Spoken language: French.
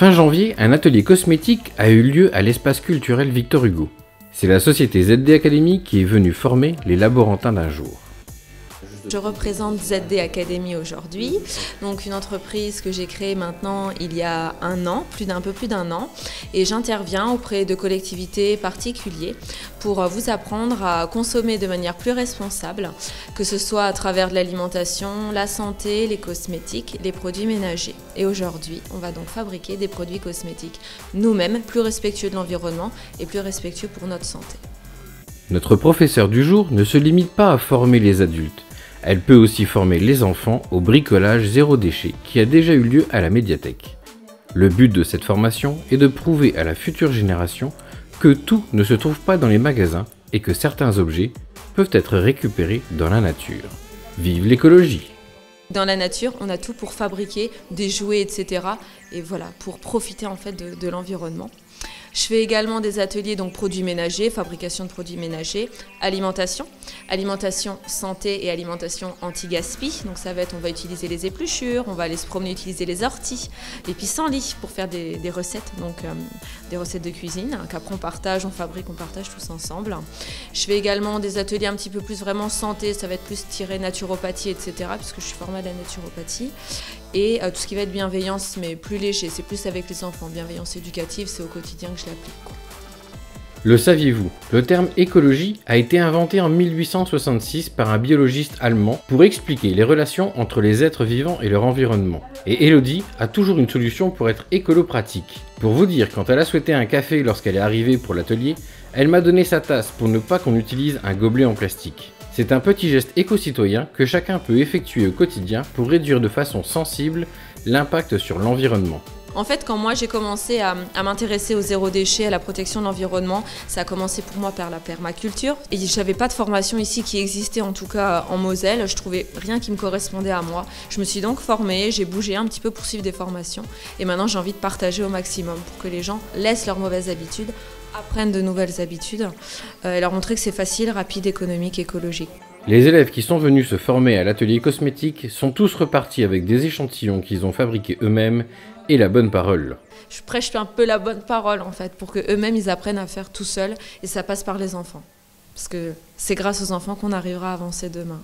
Fin janvier, un atelier cosmétique a eu lieu à l'espace culturel Victor Hugo. C'est la société ZD Academy qui est venue former les laborantins d'un jour. Je représente ZD Academy aujourd'hui, donc une entreprise que j'ai créée maintenant il y a un an, un peu plus d'un an, et j'interviens auprès de collectivités particuliers pour vous apprendre à consommer de manière plus responsable, que ce soit à travers de l'alimentation, la santé, les cosmétiques, les produits ménagers. Et aujourd'hui, on va donc fabriquer des produits cosmétiques nous-mêmes, plus respectueux de l'environnement et plus respectueux pour notre santé. Notre professeur du jour ne se limite pas à former les adultes. Elle peut aussi former les enfants au bricolage zéro déchet qui a déjà eu lieu à la médiathèque. Le but de cette formation est de prouver à la future génération que tout ne se trouve pas dans les magasins et que certains objets peuvent être récupérés dans la nature. Vive l'écologie! Dans la nature, on a tout pour fabriquer des jouets, etc. Et voilà, pour profiter en fait de l'environnement. Je fais également des ateliers donc produits ménagers, fabrication de produits ménagers, alimentation santé et alimentation anti-gaspi. Donc ça va être, on va utiliser les épluchures, on va aller se promener utiliser les orties, les pissenlits pour faire des recettes, donc des recettes de cuisine qu'après on partage, on partage tous ensemble. Je fais également des ateliers un petit peu plus vraiment santé, ça va être plus tiré naturopathie, etc. puisque je suis formée à la naturopathie. Et tout ce qui va être bienveillance, mais plus léger, c'est plus avec les enfants. Bienveillance éducative, c'est au quotidien que je l'applique. Le saviez-vous? Le terme écologie a été inventé en 1866 par un biologiste allemand pour expliquer les relations entre les êtres vivants et leur environnement. Et Elodie a toujours une solution pour être écolo-pratique. Pour vous dire, quand elle a souhaité un café lorsqu'elle est arrivée pour l'atelier, elle m'a donné sa tasse pour ne pas qu'on utilise un gobelet en plastique. C'est un petit geste éco-citoyen que chacun peut effectuer au quotidien pour réduire de façon sensible l'impact sur l'environnement. En fait, quand moi j'ai commencé à m'intéresser au zéro déchet, à la protection de l'environnement, ça a commencé pour moi par la permaculture. Et je n'avais pas de formation ici qui existait, en tout cas en Moselle. Je trouvais rien qui me correspondait à moi. Je me suis donc formée, j'ai bougé un petit peu pour suivre des formations. Et maintenant j'ai envie de partager au maximum pour que les gens laissent leurs mauvaises habitudes, apprennent de nouvelles habitudes et leur montrer que c'est facile, rapide, économique, écologique. Les élèves qui sont venus se former à l'atelier cosmétique sont tous repartis avec des échantillons qu'ils ont fabriqués eux-mêmes et la bonne parole. Je prêche un peu la bonne parole en fait, pour qu'eux-mêmes ils apprennent à faire tout seuls et ça passe par les enfants. Parce que c'est grâce aux enfants qu'on arrivera à avancer demain.